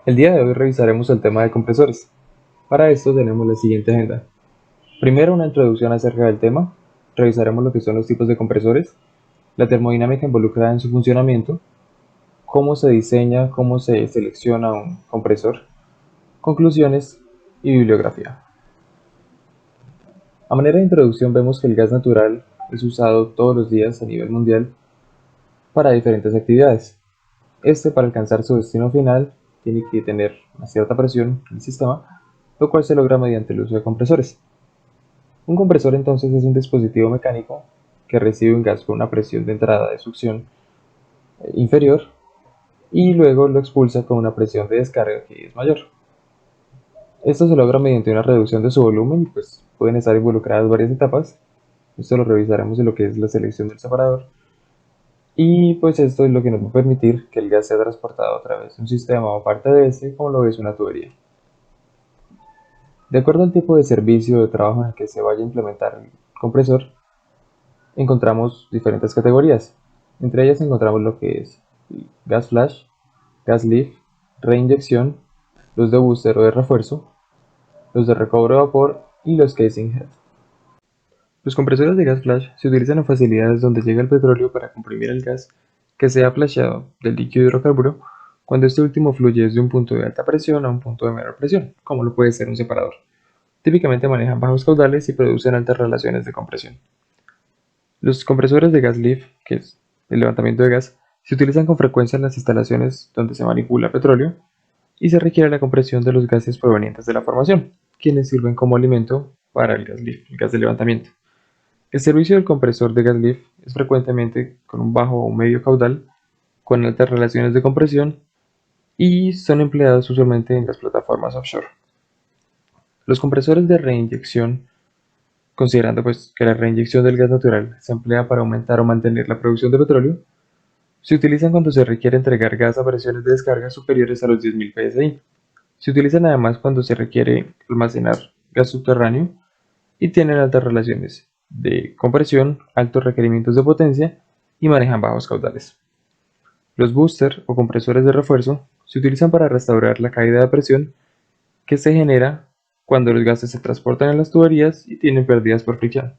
El día de hoy revisaremos el tema de compresores. Para esto tenemos la siguiente agenda. Primero, una introducción acerca del tema. Revisaremos lo que son los tipos de compresores, la termodinámica involucrada en su funcionamiento, cómo se diseña, cómo se selecciona un compresor, conclusiones y bibliografía. A manera de introducción vemos que el gas natural es usado todos los días a nivel mundial para diferentes actividades. Para alcanzar su destino final tiene que tener una cierta presión en el sistema, lo cual se logra mediante el uso de compresores. Un compresor entonces es un dispositivo mecánico que recibe un gas con una presión de entrada de succión inferior y luego lo expulsa con una presión de descarga que es mayor. Esto se logra mediante una reducción de su volumen y pues pueden estar involucradas varias etapas. Esto lo revisaremos en lo que es la selección del separador. Y pues esto es lo que nos va a permitir que el gas sea transportado a través de un sistema o parte de este, como lo es una tubería. De acuerdo al tipo de servicio o de trabajo en el que se vaya a implementar el compresor, encontramos diferentes categorías. Entre ellas encontramos lo que es gas flash, gas lift, reinyección, los de booster o de refuerzo, los de recobro de vapor y los casing head. Los compresores de gas flash se utilizan en facilidades donde llega el petróleo para comprimir el gas que se ha flasheado del líquido hidrocarburo cuando este último fluye desde un punto de alta presión a un punto de menor presión, como lo puede ser un separador. Típicamente manejan bajos caudales y producen altas relaciones de compresión. Los compresores de gas lift, que es el levantamiento de gas, se utilizan con frecuencia en las instalaciones donde se manipula petróleo y se requiere la compresión de los gases provenientes de la formación, quienes sirven como alimento para el gas lift, el gas de levantamiento. El servicio del compresor de gas lift es frecuentemente con un bajo o medio caudal, con altas relaciones de compresión y son empleados usualmente en las plataformas offshore. Los compresores de reinyección, considerando pues que la reinyección del gas natural se emplea para aumentar o mantener la producción de petróleo, se utilizan cuando se requiere entregar gas a presiones de descarga superiores a los 10.000 psi. Se utilizan además cuando se requiere almacenar gas subterráneo y tienen altas relaciones de compresión, altos requerimientos de potencia y manejan bajos caudales. Los booster o compresores de refuerzo se utilizan para restaurar la caída de presión que se genera cuando los gases se transportan en las tuberías y tienen pérdidas por fricción.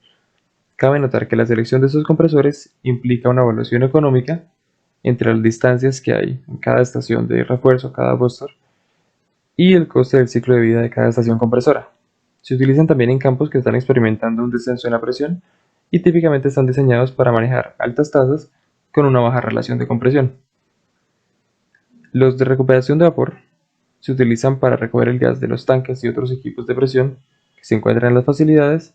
Cabe notar que la selección de estos compresores implica una evaluación económica entre las distancias que hay en cada estación de refuerzo, cada booster, y el coste del ciclo de vida de cada estación compresora. Se utilizan también en campos que están experimentando un descenso en la presión y típicamente están diseñados para manejar altas tasas con una baja relación de compresión. Los de recuperación de vapor se utilizan para recoger el gas de los tanques y otros equipos de presión que se encuentran en las facilidades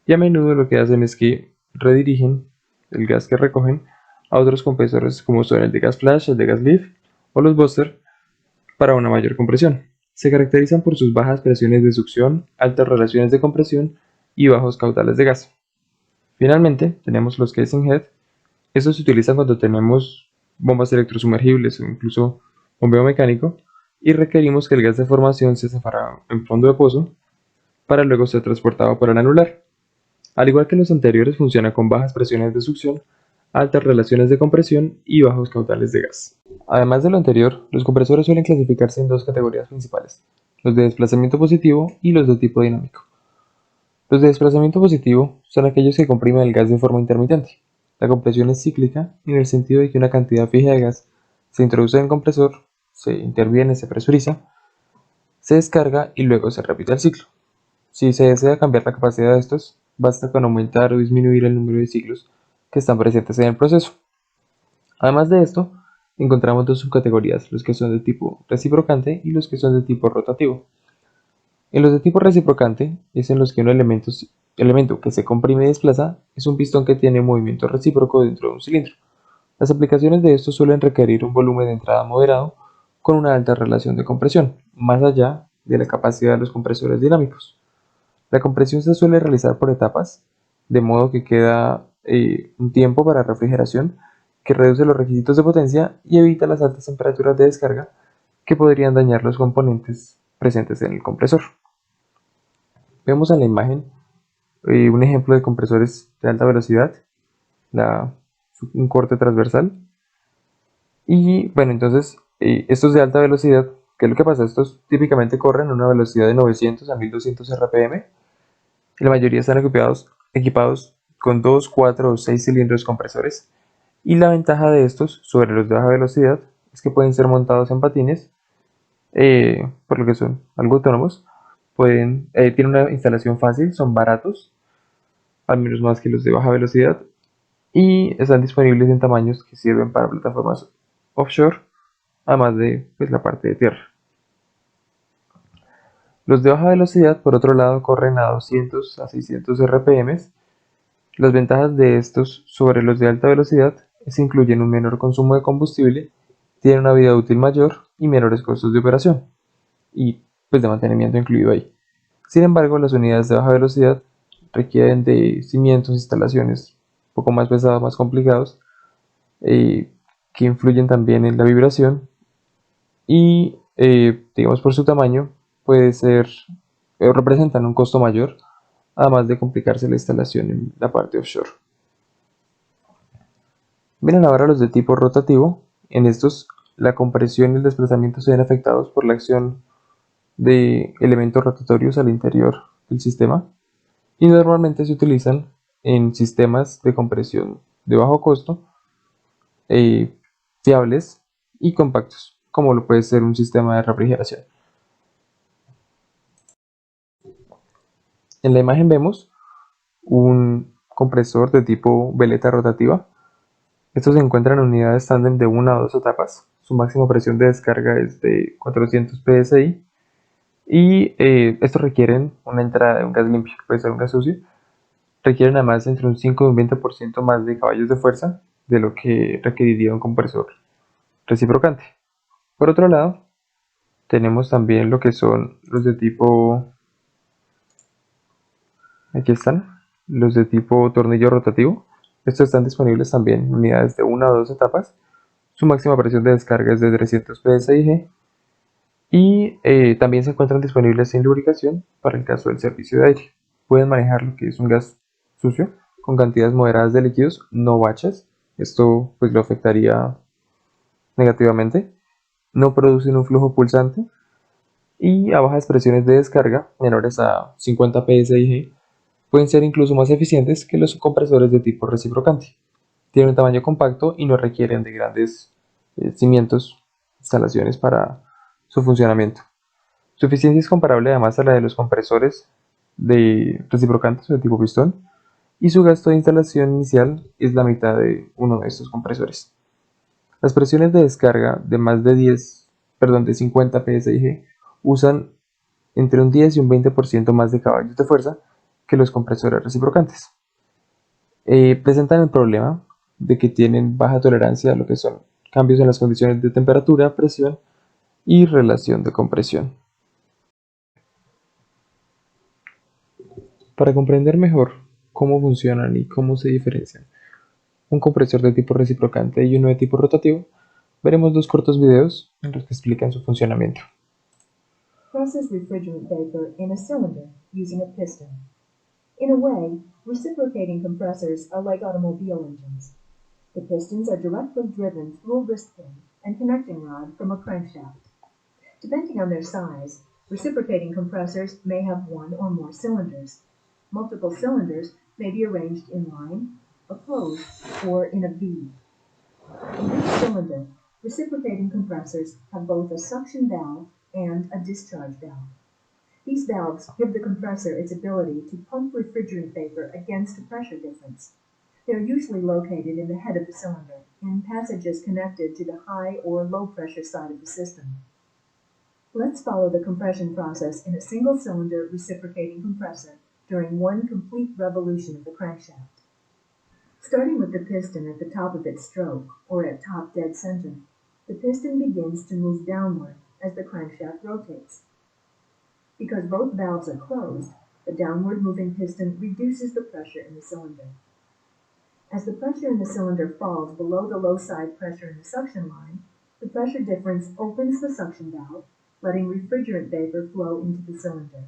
y a menudo lo que hacen es que redirigen el gas que recogen a otros compresores como son el de gas flash, el de gas lift o los booster para una mayor compresión. Se caracterizan por sus bajas presiones de succión, altas relaciones de compresión y bajos caudales de gas. Finalmente, tenemos los casing head. Estos se utilizan cuando tenemos bombas electrosumergibles o incluso bombeo mecánico y requerimos que el gas de formación se separe en fondo de pozo para luego ser transportado por el anular. Al igual que los anteriores, funciona con bajas presiones de succión, altas relaciones de compresión y bajos caudales de gas. Además de lo anterior, los compresores suelen clasificarse en dos categorías principales, los de desplazamiento positivo y los de tipo dinámico. Los de desplazamiento positivo son aquellos que comprimen el gas de forma intermitente. La compresión es cíclica en el sentido de que una cantidad fija de gas se introduce en el compresor, se interviene, se presuriza, se descarga y luego se repite el ciclo. Si se desea cambiar la capacidad de estos, basta con aumentar o disminuir el número de ciclos que están presentes en el proceso. Además de esto, encontramos dos subcategorías, los que son de tipo reciprocante y los que son de tipo rotativo. En los de tipo reciprocante es en los que un elemento que se comprime y desplaza es un pistón que tiene movimiento recíproco dentro de un cilindro. Las aplicaciones de estos suelen requerir un volumen de entrada moderado con una alta relación de compresión, más allá de la capacidad de los compresores dinámicos. La compresión se suele realizar por etapas, de modo que queda un tiempo para refrigeración que reduce los requisitos de potencia y evita las altas temperaturas de descarga que podrían dañar los componentes presentes en el compresor. Vemos en la imagen un ejemplo de compresores de alta velocidad, la, un corte transversal. Y bueno, entonces estos de alta velocidad ¿Qué es lo que pasa? Estos típicamente corren a una velocidad de 900 a 1200 RPM y la mayoría están equipados con 2, 4 o 6 cilindros compresores. Y la ventaja de estos sobre los de baja velocidad es que pueden ser montados en patines, por lo que son algo autónomos. Tienen una instalación fácil, son baratos, al menos más que los de baja velocidad, y están disponibles en tamaños que sirven para plataformas offshore, además de pues, la parte de tierra. Los de baja velocidad, por otro lado, corren a 200 a 600 RPM. Las ventajas de estos sobre los de alta velocidad es que incluyen un menor consumo de combustible, tienen una vida útil mayor y menores costos de operación, y pues de mantenimiento incluido ahí. Sin embargo, las unidades de baja velocidad requieren de cimientos, instalaciones un poco más pesados, más complicados, que influyen también en la vibración y, digamos, por su tamaño, puede ser, representan un costo mayor, además de complicarse la instalación en la parte offshore. Miren ahora los de tipo rotativo. En estos, la compresión y el desplazamiento se ven afectados por la acción de elementos rotatorios al interior del sistema y normalmente se utilizan en sistemas de compresión de bajo costo, eh, fiables y compactos, como lo puede ser un sistema de refrigeración. En la imagen vemos un compresor de tipo veleta rotativa. Estos se encuentran en unidades tándem de 1 a 2 etapas. Su máxima presión de descarga es de 400 psi y estos requieren una entrada de un gas limpio, que puede ser un gas sucio. Requieren además entre un 5 y un 20% más de caballos de fuerza de lo que requeriría un compresor reciprocante. Por otro lado, tenemos también lo que son los de tipo, aquí están, los de tipo tornillo rotativo. Estos están disponibles también en unidades de 1 a 2 etapas. Su máxima presión de descarga es de 300 psi y también se encuentran disponibles sin lubricación para el caso del servicio de aire. Pueden manejar lo que es un gas sucio con cantidades moderadas de líquidos, no baches. Esto pues lo afectaría negativamente. No producen un flujo pulsante y a bajas presiones de descarga menores a 50 psi pueden ser incluso más eficientes que los compresores de tipo reciprocante. Tienen un tamaño compacto y no requieren de grandes cimientos, instalaciones para su funcionamiento. Su eficiencia es comparable además a la de los compresores de reciprocantes o de tipo pistón, y su gasto de instalación inicial es la mitad de uno de estos compresores. Las presiones de descarga de más de 50 psi usan entre un 10 y un 20% más de caballos de fuerza que los compresores reciprocantes. Presentan el problema de que tienen baja tolerancia a lo que son cambios en las condiciones de temperatura, presión y relación de compresión. Para comprender mejor cómo funcionan y cómo se diferencian un compresor de tipo reciprocante y uno de tipo rotativo, veremos dos cortos videos en los que explican su funcionamiento. Process refrigerant vapor in a cylinder using a piston. In a way, reciprocating compressors are like automobile engines. The pistons are directly driven through a wrist pin and connecting rod from a crankshaft. Depending on their size, reciprocating compressors may have one or more cylinders. Multiple cylinders may be arranged in line, opposed, or in a V. In each cylinder, reciprocating compressors have both a suction valve and a discharge valve. These valves give the compressor its ability to pump refrigerant vapor against a pressure difference. They are usually located in the head of the cylinder, in passages connected to the high or low pressure side of the system. Let's follow the compression process in a single cylinder reciprocating compressor during one complete revolution of the crankshaft. Starting with the piston at the top of its stroke, or at top dead center, the piston begins to move downward as the crankshaft rotates. Because both valves are closed, the downward moving piston reduces the pressure in the cylinder. As the pressure in the cylinder falls below the low side pressure in the suction line, the pressure difference opens the suction valve, letting refrigerant vapor flow into the cylinder.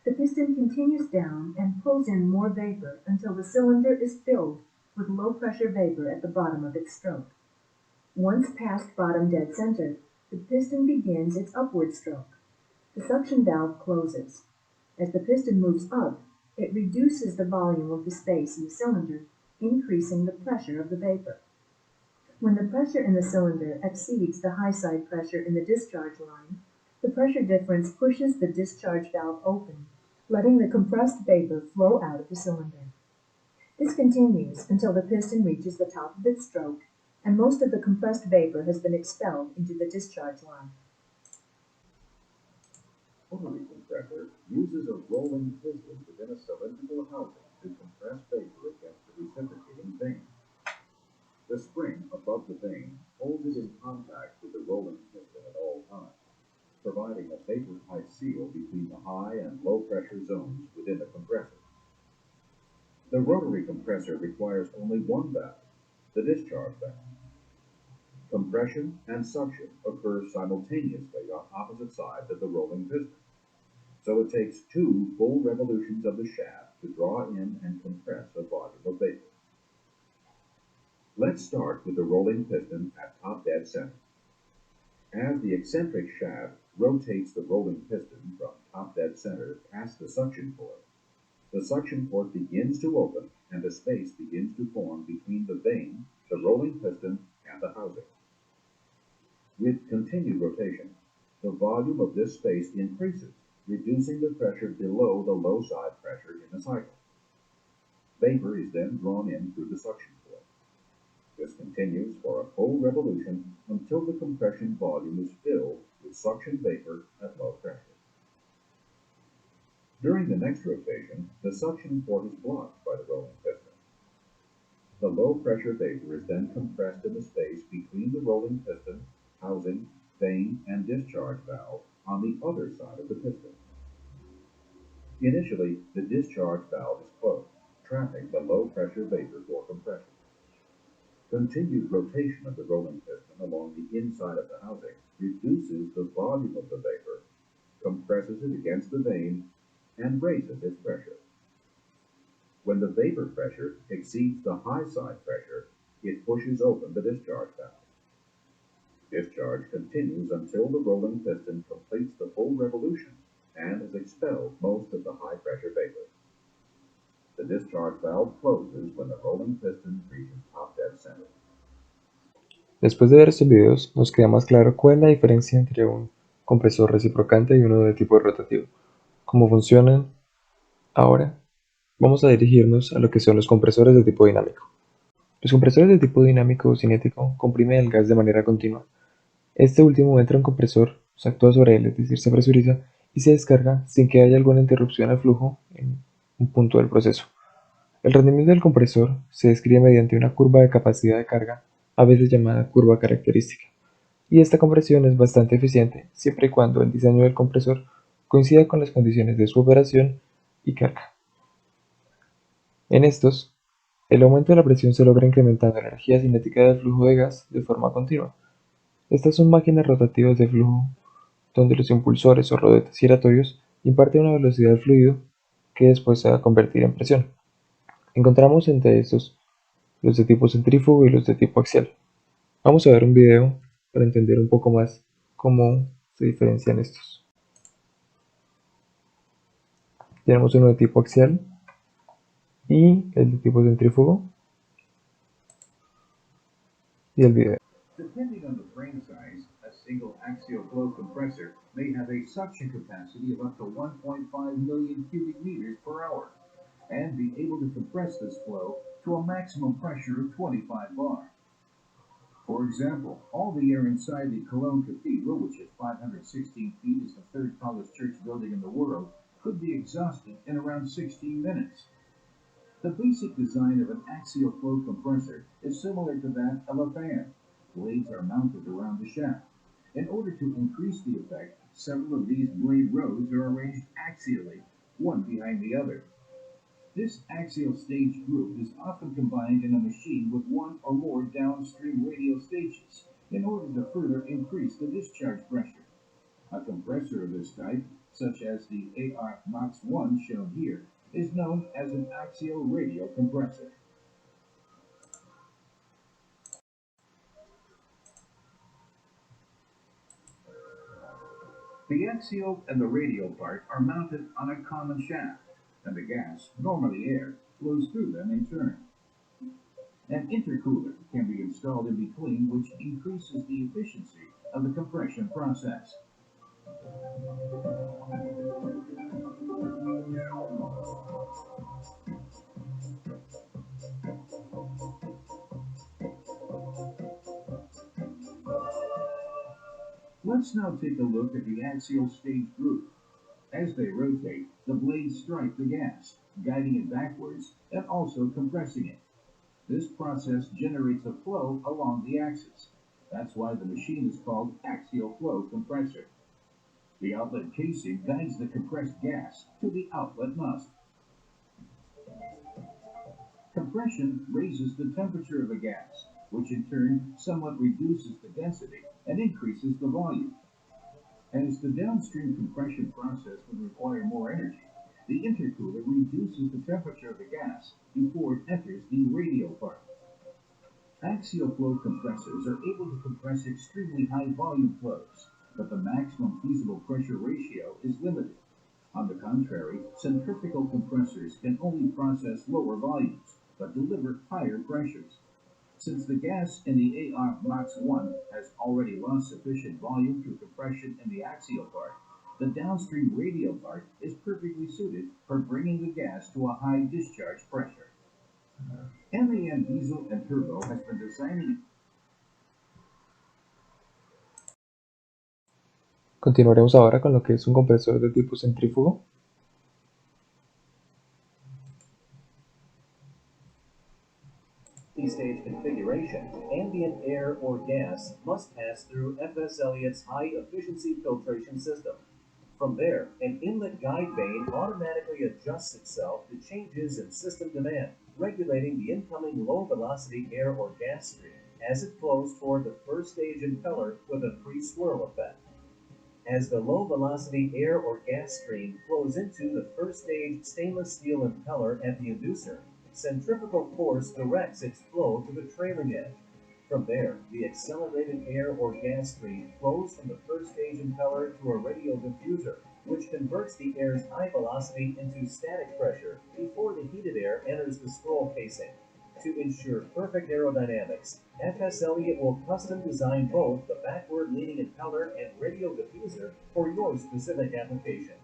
The piston continues down and pulls in more vapor until the cylinder is filled with low pressure vapor at the bottom of its stroke. Once past bottom dead center, The piston begins its upward stroke. The suction valve closes. As the piston moves up, it reduces the volume of the space in the cylinder, increasing the pressure of the vapor. When the pressure in the cylinder exceeds the high side pressure in the discharge line, the pressure difference pushes the discharge valve open, letting the compressed vapor flow out of the cylinder. This continues until the piston reaches the top of its stroke and most of the compressed vapor has been expelled into the discharge line. Rotary compressor uses a rolling piston within a cylindrical housing to compress vapor against the reciprocating vane. The spring above the vane holds it in contact with the rolling piston at all times, providing a vapor-tight seal between the high and low pressure zones within the compressor. The rotary compressor requires only one valve, the discharge valve. Compression and suction occur simultaneously on opposite sides of the rolling piston, so it takes 2 full revolutions of the shaft to draw in and compress a volume of vapor. Let's start with the rolling piston at top dead center. As the eccentric shaft rotates the rolling piston from top dead center past the suction port, the suction port begins to open and a space begins to form between the vane, the rolling piston, and the housing. With continued rotation, the volume of this space increases, reducing the pressure below the low side pressure in the cycle. Vapor is then drawn in through the suction port. This continues for a full revolution until the compression volume is filled with suction vapor at low pressure. During the next rotation, the suction port is blocked by the rolling piston. The low pressure vapor is then compressed in the space between the rolling piston, housing, vane, and discharge valve on the other side of the piston. Initially, the discharge valve is closed, trapping the low pressure vapor for compression. Continued rotation of the rolling piston along the inside of the housing reduces the volume of the vapor, compresses it against the vane, and raises its pressure. When the vapor pressure exceeds the high side pressure, it pushes open the discharge valve. Discharge continues until the rolling piston completes the full revolution and has expelled most of the high pressure vapor. The discharge valve closes when the rolling piston reaches top dead center. Después de ver estos videos, nos queda más claro cuál es la diferencia entre un compresor reciprocante y uno de tipo rotativo, cómo funcionan. Ahora, vamos a dirigirnos a lo que son los compresores de tipo dinámico. Los compresores de tipo dinámico o cinético comprimen el gas de manera continua. Este último entra en un compresor, se actúa sobre él, es decir, se presuriza y se descarga sin que haya alguna interrupción al flujo en un punto del proceso. El rendimiento del compresor se describe mediante una curva de capacidad de carga, a veces llamada curva característica, y esta compresión es bastante eficiente siempre y cuando el diseño del compresor coincida con las condiciones de su operación y carga. En estos, el aumento de la presión se logra incrementando la energía cinética del flujo de gas de forma continua. Estas son máquinas rotativas de flujo donde los impulsores o rodetes giratorios imparten una velocidad al fluido que después se va a convertir en presión. Encontramos entre estos los de tipo centrífugo y los de tipo axial. Vamos a ver un video para entender un poco más cómo se diferencian estos. Tenemos uno de tipo axial y el de tipo centrífugo y el video. Depending on the frame size, a single axial flow compressor may have a suction capacity of up to 1.5 million cubic meters per hour and be able to compress this flow to a maximum pressure of 25 bar. For example, all the air inside the Cologne Cathedral, which is 516 feet, is the third tallest church building in the world, could be exhausted in around 16 minutes. The basic design of an axial flow compressor is similar to that of a fan. Blades are mounted around the shaft. In order to increase the effect, several of these blade rows are arranged axially, one behind the other. This axial stage group is often combined in a machine with one or more downstream radial stages in order to further increase the discharge pressure. A compressor of this type, such as the AR Max 1 shown here, is known as an axial radial compressor. The axial and the radial part are mounted on a common shaft, and the gas, normally air, flows through them in turn. An intercooler can be installed in between, which increases the efficiency of the compression process. Let's now take a look at the axial stage group. As they rotate, the blades strike the gas, guiding it backwards and also compressing it. This process generates a flow along the axis. That's why the machine is called axial flow compressor. The outlet casing guides the compressed gas to the outlet nozzle. Compression raises the temperature of the gas, which in turn somewhat reduces the density and increases the volume. As the downstream compression process would require more energy, the intercooler reduces the temperature of the gas before it enters the radial part. Axial flow compressors are able to compress extremely high volume flows, but the maximum feasible pressure ratio is limited. On the contrary, centrifugal compressors can only process lower volumes, but deliver higher pressures. Since the gas in the AR Box 1 has already lost sufficient volume through compression in the axial part, the downstream radial part is perfectly suited for bringing the gas to a high discharge pressure. MAN Diesel and Turbo has been designing. Continuaremos ahora con lo que es un compresor de tipo centrífugo. Stage configuration, ambient air or gas must pass through FS Elliott's high-efficiency filtration system. From there, an inlet guide vane automatically adjusts itself to changes in system demand, regulating the incoming low-velocity air or gas stream as it flows toward the first stage impeller with a free-swirl effect. As the low-velocity air or gas stream flows into the first stage stainless steel impeller at the inducer, centrifugal force directs its flow to the trailing edge. From there, the accelerated air or gas stream flows from the first stage impeller to a radial diffuser, which converts the air's high velocity into static pressure before the heated air enters the scroll casing. To ensure perfect aerodynamics, FS Elliott will custom design both the backward leaning impeller and radial diffuser for your specific application.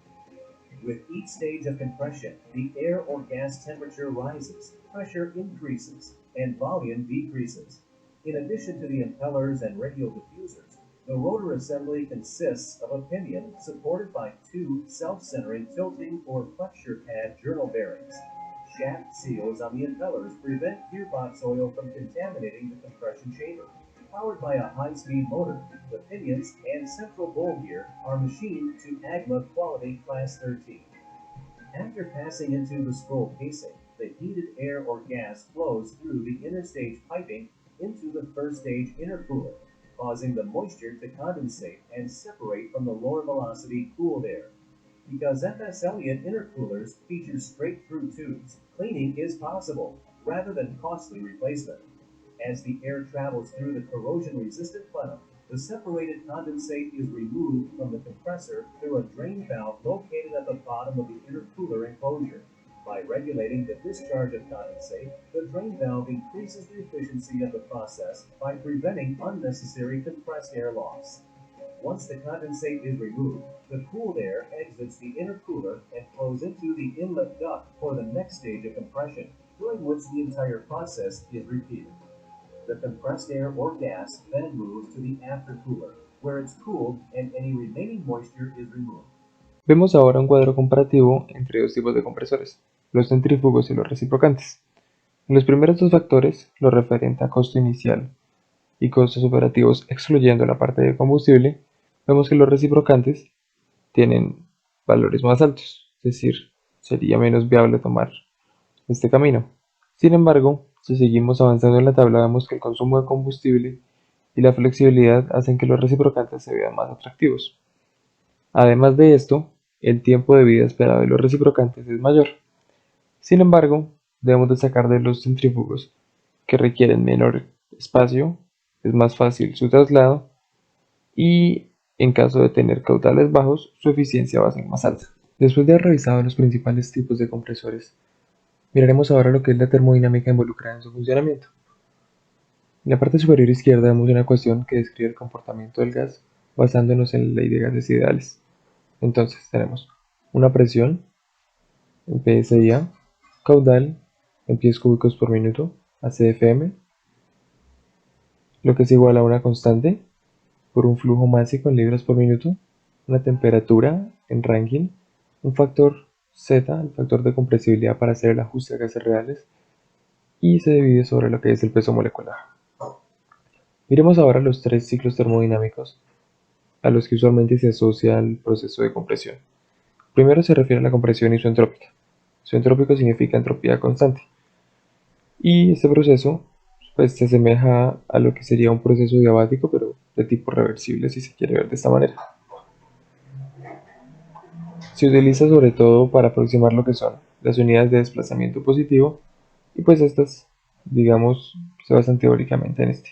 With each stage of compression, the air or gas temperature rises, pressure increases, and volume decreases. In addition to the impellers and radial diffusers, the rotor assembly consists of a pinion supported by two self-centering tilting or flexure pad journal bearings. Shaft seals on the impellers prevent gearbox oil from contaminating the compression chamber. Powered by a high-speed motor, the pinions and central bowl gear are machined to AGMA quality Class 13. After passing into the scroll casing, the heated air or gas flows through the inner stage piping into the first stage intercooler, causing the moisture to condensate and separate from the lower velocity cooled air. Because FS Elliott intercoolers feature straight-through tubes, cleaning is possible, rather than costly replacement. As the air travels through the corrosion-resistant plenum, the separated condensate is removed from the compressor through a drain valve located at the bottom of the intercooler enclosure. By regulating the discharge of condensate, the drain valve increases the efficiency of the process by preventing unnecessary compressed air loss. Once the condensate is removed, the cooled air exits the intercooler and flows into the inlet duct for the next stage of compression, during which the entire process is repeated. The compressed air or gas then moves to the aftercooler, where it's cooled and any remaining moisture is removed. Vemos ahora un cuadro comparativo entre dos tipos de compresores, los centrífugos y los reciprocantes. En los primeros dos factores, lo referente a costo inicial y costos operativos excluyendo la parte de combustible, vemos que los reciprocantes tienen valores más altos, es decir, sería menos viable tomar este camino. Sin embargo, si seguimos avanzando en la tabla, vemos que el consumo de combustible y la flexibilidad hacen que los reciprocantes se vean más atractivos. Además de esto, el tiempo de vida esperado de los reciprocantes es mayor. Sin embargo, debemos destacar de los centrífugos, que requieren menor espacio, es más fácil su traslado y En caso de tener caudales bajos, su eficiencia va a ser más alta. Después de haber revisado los principales tipos de compresores, miraremos ahora lo que es la termodinámica involucrada en su funcionamiento. En la parte superior izquierda vemos una ecuación que describe el comportamiento del gas basándonos en la ley de gases ideales. Entonces tenemos una presión en PSI, caudal en pies cúbicos por minuto, ACFM, lo que es igual a una constante por un flujo másico en libras por minuto, una temperatura en Rankine, un factor Z, el factor de compresibilidad para hacer el ajuste a gases reales, y se divide sobre lo que es el peso molecular. Miremos ahora los tres ciclos termodinámicos a los que usualmente se asocia el proceso de compresión. Primero se refiere a la compresión isoentrópica. Isoentrópico significa entropía constante. Y este proceso pues, se asemeja a lo que sería un proceso diabático, pero de tipo reversible, si se quiere ver de esta manera. Se utiliza sobre todo para aproximar lo que son las unidades de desplazamiento positivo, y pues estas, digamos, se basan teóricamente en este.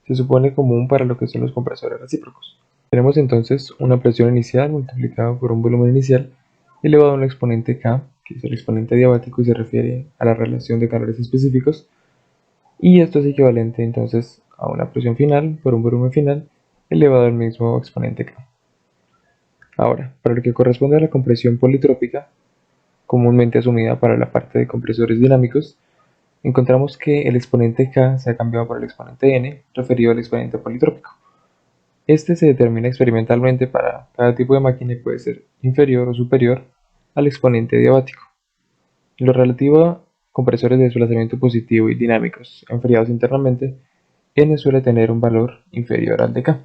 Se supone común para lo que son los compresores recíprocos. Tenemos entonces una presión inicial multiplicada por un volumen inicial elevado a un exponente K, que es el exponente diabático y se refiere a la relación de calores específicos, y esto es equivalente entonces a una presión final por un volumen final elevado al mismo exponente K. Ahora, para lo que corresponde a la compresión politrópica, comúnmente asumida para la parte de compresores dinámicos, encontramos que el exponente K se ha cambiado por el exponente N, referido al exponente politrópico. Este se determina experimentalmente para cada tipo de máquina y puede ser inferior o superior al exponente diabático. En lo relativo a compresores de desplazamiento positivo y dinámicos enfriados internamente, N suele tener un valor inferior al de K.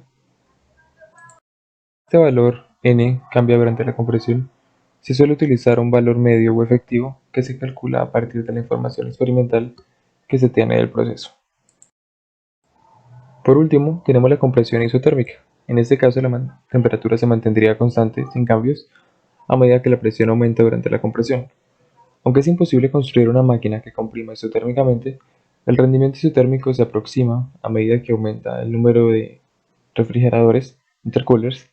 Este valor N cambia durante la compresión. Se suele utilizar un valor medio o efectivo que se calcula a partir de la información experimental que se tiene del proceso. Por último, tenemos la compresión isotérmica. En este caso la temperatura se mantendría constante, sin cambios, a medida que la presión aumenta durante la compresión. Aunque es imposible construir una máquina que comprima isotérmicamente, el rendimiento isotérmico se aproxima a medida que aumenta el número de refrigeradores, intercoolers,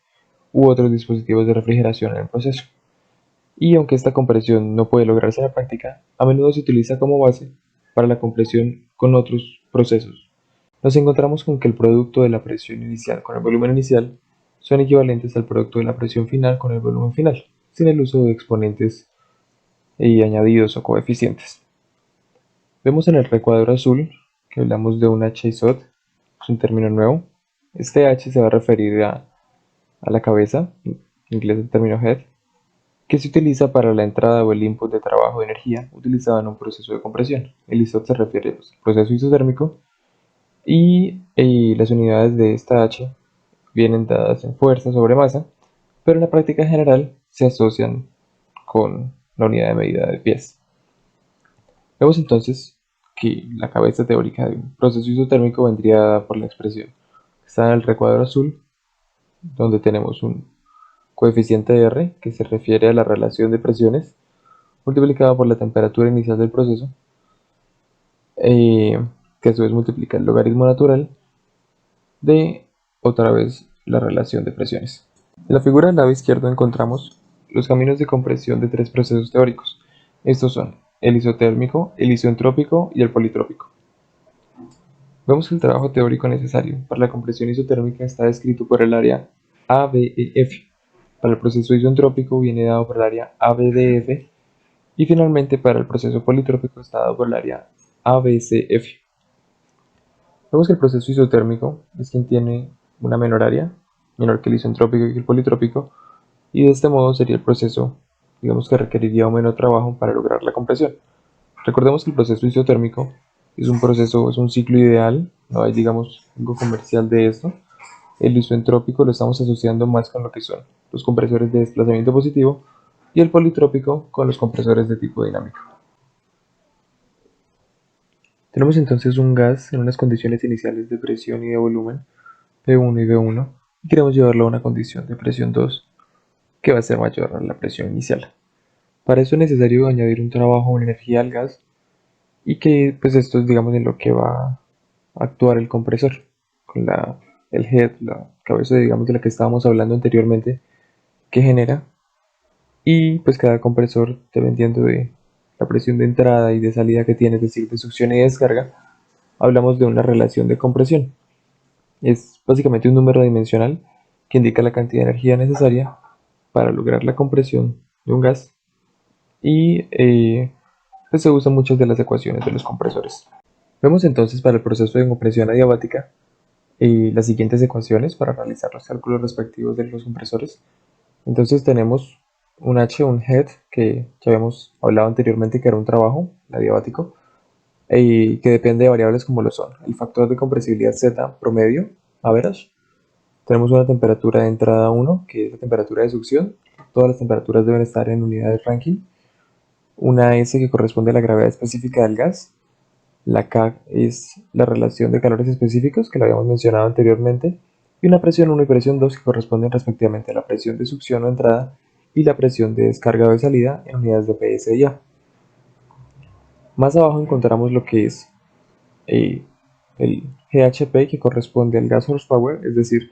u otros dispositivos de refrigeración en el proceso. Y aunque esta compresión no puede lograrse en la práctica, a menudo se utiliza como base para la compresión con otros procesos. Nos encontramos con que el producto de la presión inicial con el volumen inicial son equivalentes al producto de la presión final con el volumen final, sin el uso de exponentes y añadidos o coeficientes. Vemos en el recuadro azul que hablamos de un H-ISOT, es un término nuevo. Este H se va a referir a la cabeza, en inglés el término head, que se utiliza para la entrada o el input de trabajo de energía utilizado en un proceso de compresión. El ISOT se refiere al proceso isotérmico y las unidades de esta H vienen dadas en fuerza sobre masa, pero en la práctica general se asocian con la unidad de medida de pies. Vemos entonces que la cabeza teórica de un proceso isotérmico vendría dada por la expresión que está en el recuadro azul, donde tenemos un coeficiente R que se refiere a la relación de presiones multiplicada por la temperatura inicial del proceso, que a su vez multiplica el logaritmo natural de otra vez la relación de presiones. En la figura del lado izquierdo encontramos los caminos de compresión de tres procesos teóricos. Estos son el isotérmico, el isoentrópico y el politrópico. Vemos que el trabajo teórico necesario para la compresión isotérmica está descrito por el área ABEF. Para el proceso isoentrópico viene dado por el área ABDF y finalmente para el proceso politrópico está dado por el área ABCF. Vemos que el proceso isotérmico es quien tiene una menor área, menor que el isoentrópico y el politrópico, y de este modo sería el proceso, digamos que requeriría un menor trabajo para lograr la compresión. Recordemos que el proceso isotérmico es un ciclo ideal, no hay digamos algo comercial de esto. El isoentrópico lo estamos asociando más con lo que son los compresores de desplazamiento positivo y el politrópico con los compresores de tipo dinámico. Tenemos entonces un gas en unas condiciones iniciales de presión y de volumen P1 y V1 y queremos llevarlo a una condición de presión 2 que va a ser mayor a la presión inicial. Para eso es necesario añadir un trabajo o una energía al gas y que pues esto es digamos en lo que va a actuar el compresor con el head, la cabeza, digamos, de la que estábamos hablando anteriormente, que genera. Y pues cada compresor, dependiendo de la presión de entrada y de salida que tiene, es decir, de succión y descarga, hablamos de una relación de compresión. Es básicamente un número dimensional que indica la cantidad de energía necesaria para lograr la compresión de un gas y pues se usan muchas de las ecuaciones de los compresores. Vemos entonces para el proceso de compresión adiabática las siguientes ecuaciones para realizar los cálculos respectivos de los compresores. Entonces tenemos un H, un head, que ya habíamos hablado anteriormente que era un trabajo, el adiabático, que depende de variables como lo son el factor de compresibilidad Z promedio, average. Tenemos una temperatura de entrada 1, que es la temperatura de succión. Todas las temperaturas deben estar en unidades Rankine. Una S que corresponde a la gravedad específica del gas. La K es la relación de calores específicos, que lo habíamos mencionado anteriormente. Y una presión 1 y presión 2 que corresponden respectivamente a la presión de succión o entrada y la presión de descarga o de salida en unidades de PSI. Más abajo encontramos lo que es el GHP, que corresponde al gas horsepower, es decir,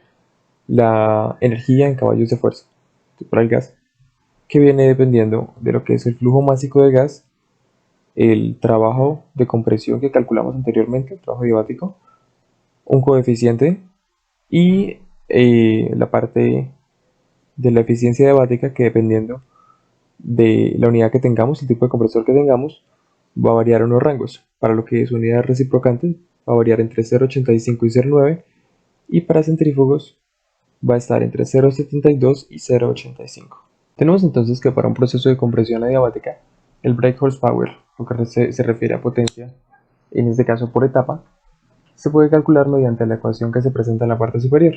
la energía en caballos de fuerza para el gas, que viene dependiendo de lo que es el flujo másico de gas, el trabajo de compresión que calculamos anteriormente, el trabajo adiabático, un coeficiente y la parte de la eficiencia adiabática, que dependiendo de la unidad que tengamos, el tipo de compresor que tengamos, va a variar unos rangos. Para lo que es unidad reciprocante va a variar entre 0,85 y 0,9, y para centrífugos va a estar entre 0,72 y 0,85. Tenemos entonces que para un proceso de compresión adiabática, el brake horsepower, lo que se refiere a potencia, en este caso por etapa, se puede calcular mediante la ecuación que se presenta en la parte superior.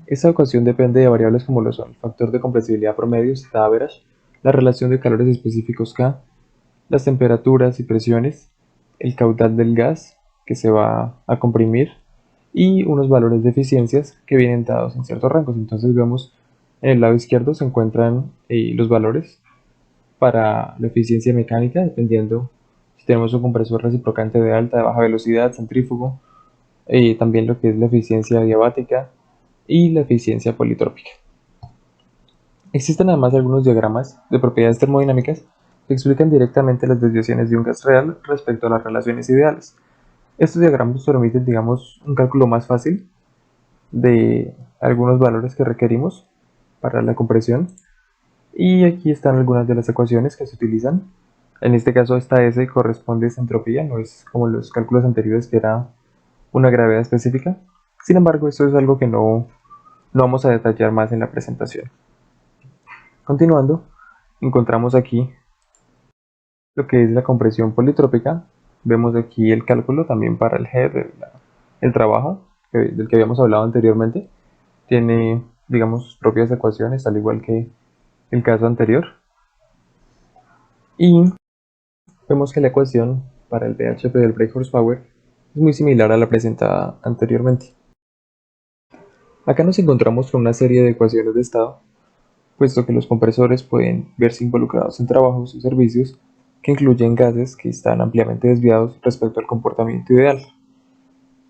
Esta ecuación depende de variables como lo son el factor de compresibilidad promedio, Z average, la relación de calores específicos K, las temperaturas y presiones, el caudal del gas que se va a comprimir y unos valores de eficiencias que vienen dados en ciertos rangos. Entonces vemos en el lado izquierdo se encuentran los valores para la eficiencia mecánica, dependiendo si tenemos un compresor reciprocante de alta, de baja velocidad, centrífugo, también lo que es la eficiencia adiabática y la eficiencia politrópica. Existen además algunos diagramas de propiedades termodinámicas que explican directamente las desviaciones de un gas real respecto a las relaciones ideales. Estos diagramas permiten, digamos, un cálculo más fácil de algunos valores que requerimos para la compresión. Y aquí están algunas de las ecuaciones que se utilizan. En este caso esta S corresponde a esa entropía, no es como los cálculos anteriores que era una gravedad específica. Sin embargo, esto es algo que no vamos a detallar más en la presentación. Continuando, encontramos aquí lo que es la compresión politrópica. Vemos aquí el cálculo también para el head, el trabajo del que habíamos hablado anteriormente. Tiene, digamos, sus propias ecuaciones, al igual que el caso anterior. Y vemos que la ecuación para el BHP del brake horsepower es muy similar a la presentada anteriormente. Acá nos encontramos con una serie de ecuaciones de estado, puesto que los compresores pueden verse involucrados en trabajos o servicios que incluyen gases que están ampliamente desviados respecto al comportamiento ideal,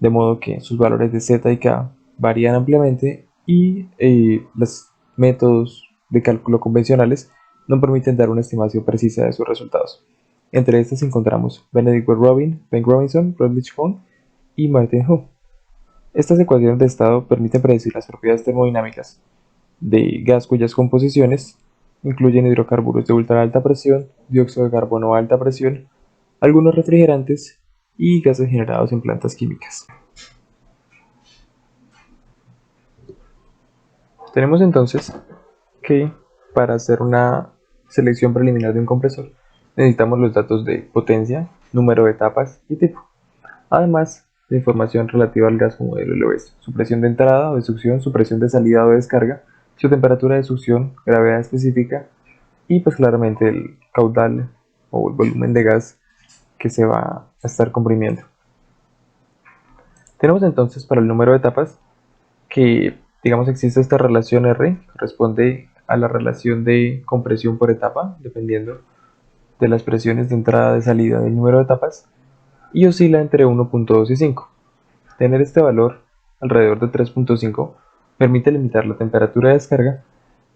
de modo que sus valores de Z y K varían ampliamente y los métodos de cálculo convencionales no permiten dar una estimación precisa de sus resultados. Entre estas encontramos Benedict Robin, Ben Robinson, Routledge Cohn y Martin Hu. Estas ecuaciones de estado permiten predecir las propiedades termodinámicas de gas cuyas composiciones incluyen hidrocarburos de ultra alta presión, dióxido de carbono a alta presión, algunos refrigerantes y gases generados en plantas químicas. Tenemos entonces que para hacer una selección preliminar de un compresor necesitamos los datos de potencia, número de etapas y tipo. Además, de información relativa al gas como el LOS, su presión de entrada o de succión, su presión de salida o de descarga, su temperatura de succión, gravedad específica y pues claramente el caudal o el volumen de gas que se va a estar comprimiendo. Tenemos entonces para el número de etapas que, digamos, existe esta relación R, que corresponde a la relación de compresión por etapa, dependiendo de las presiones de entrada y salida del número de etapas, y oscila entre 1.2 y 5. Tener este valor alrededor de 3.5 permite limitar la temperatura de descarga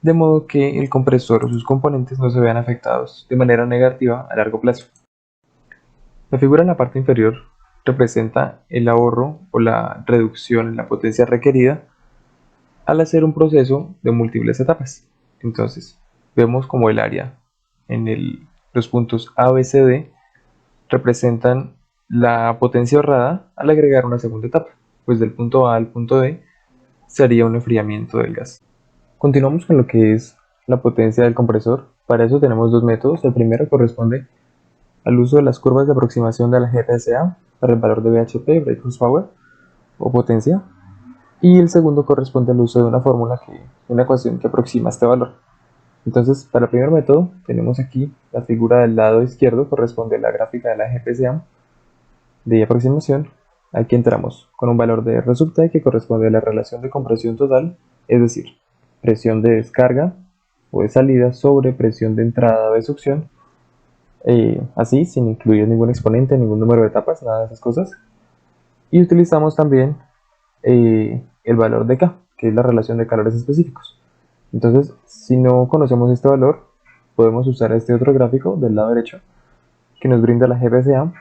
de modo que el compresor o sus componentes no se vean afectados de manera negativa a largo plazo. La figura en la parte inferior representa el ahorro o la reducción en la potencia requerida al hacer un proceso de múltiples etapas. Entonces, vemos como el área en los puntos A, B, C, D representan la potencia ahorrada al agregar una segunda etapa, pues del punto A al punto D se haría un enfriamiento del gas. Continuamos con lo que es la potencia del compresor. Para eso tenemos dos métodos. El primero corresponde al uso de las curvas de aproximación de la GPSA para el valor de BHP, brake horsepower, o potencia, y el segundo corresponde al uso de una ecuación que aproxima este valor. Entonces, para el primer método, tenemos aquí la figura del lado izquierdo, corresponde a la gráfica de la GPSA de aproximación. Aquí entramos con un valor de R sub T que corresponde a la relación de compresión total, es decir, presión de descarga o de salida sobre presión de entrada o de succión, así sin incluir ningún exponente, ningún número de etapas, nada de esas cosas. Y utilizamos también el valor de K, que es la relación de calores específicos. Entonces, si no conocemos este valor, podemos usar este otro gráfico del lado derecho que nos brinda la GPSA.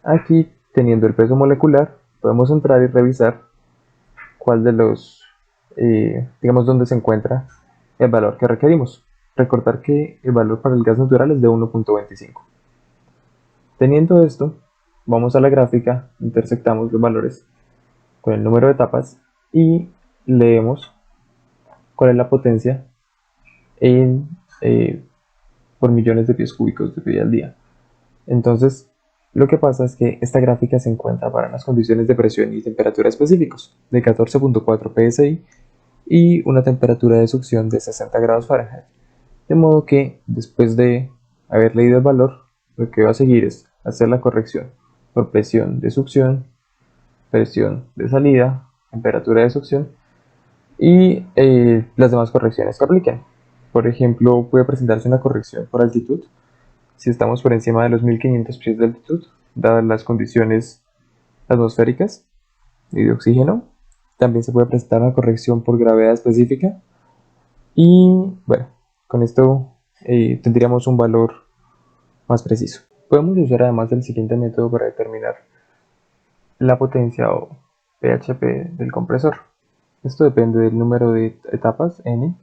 Aquí, teniendo el peso molecular, podemos entrar y revisar cuál de los, digamos, dónde se encuentra el valor que requerimos. Recordar que el valor para el gas natural es de 1.25. Teniendo esto, vamos a la gráfica, intersectamos los valores con el número de etapas y leemos cuál es la potencia en, por millones de pies cúbicos de PI al día. Entonces, lo que pasa es que esta gráfica se encuentra para unas condiciones de presión y temperatura específicos de 14.4 psi y una temperatura de succión de 60 grados Fahrenheit. De modo que después de haber leído el valor, lo que va a seguir es hacer la corrección por presión de succión, presión de salida, temperatura de succión y las demás correcciones que apliquen. Por ejemplo, puede presentarse una corrección por altitud si estamos por encima de los 1500 pies de altitud, dadas las condiciones atmosféricas y de oxígeno. También se puede presentar una corrección por gravedad específica. Y bueno, con esto tendríamos un valor más preciso. Podemos usar además el siguiente método para determinar la potencia o PHP del compresor. Esto depende del número de etapas n,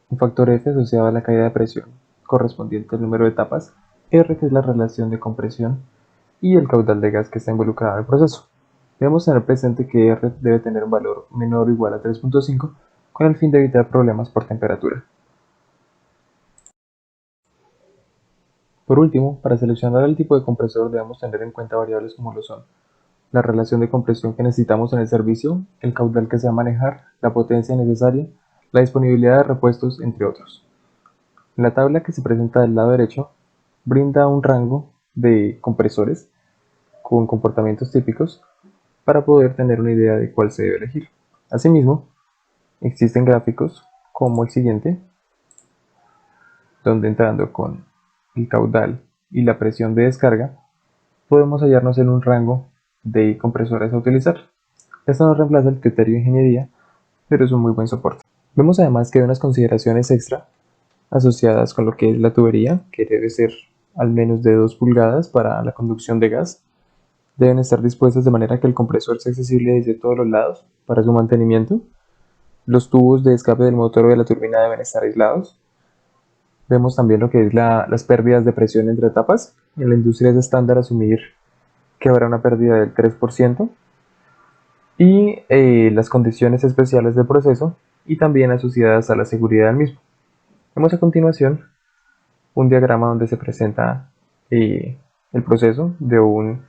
un factor F asociado a la caída de presión correspondiente al número de etapas, R que es la relación de compresión y el caudal de gas que está involucrado en el proceso. Debemos tener presente que R debe tener un valor menor o igual a 3.5 con el fin de evitar problemas por temperatura. Por último, para seleccionar el tipo de compresor debemos tener en cuenta variables como lo son la relación de compresión que necesitamos en el servicio, el caudal que se va a manejar, la potencia necesaria, la disponibilidad de repuestos, entre otros. La tabla que se presenta del lado derecho brinda un rango de compresores con comportamientos típicos para poder tener una idea de cuál se debe elegir. Asimismo, existen gráficos como el siguiente, donde entrando con el caudal y la presión de descarga, podemos hallarnos en un rango de compresores a utilizar. Esto no reemplaza el criterio de ingeniería, pero es un muy buen soporte. Vemos además que hay unas consideraciones extra asociadas con lo que es la tubería, que debe ser al menos de 2 pulgadas para la conducción de gas. Deben estar dispuestas de manera que el compresor sea accesible desde todos los lados para su mantenimiento. Los tubos de escape del motor o de la turbina deben estar aislados. Vemos también lo que es las pérdidas de presión entre etapas. En la industria es estándar asumir que habrá una pérdida del 3%. Y las condiciones especiales del proceso y también asociadas a la seguridad del mismo. Vemos a continuación un diagrama donde se presenta el proceso de un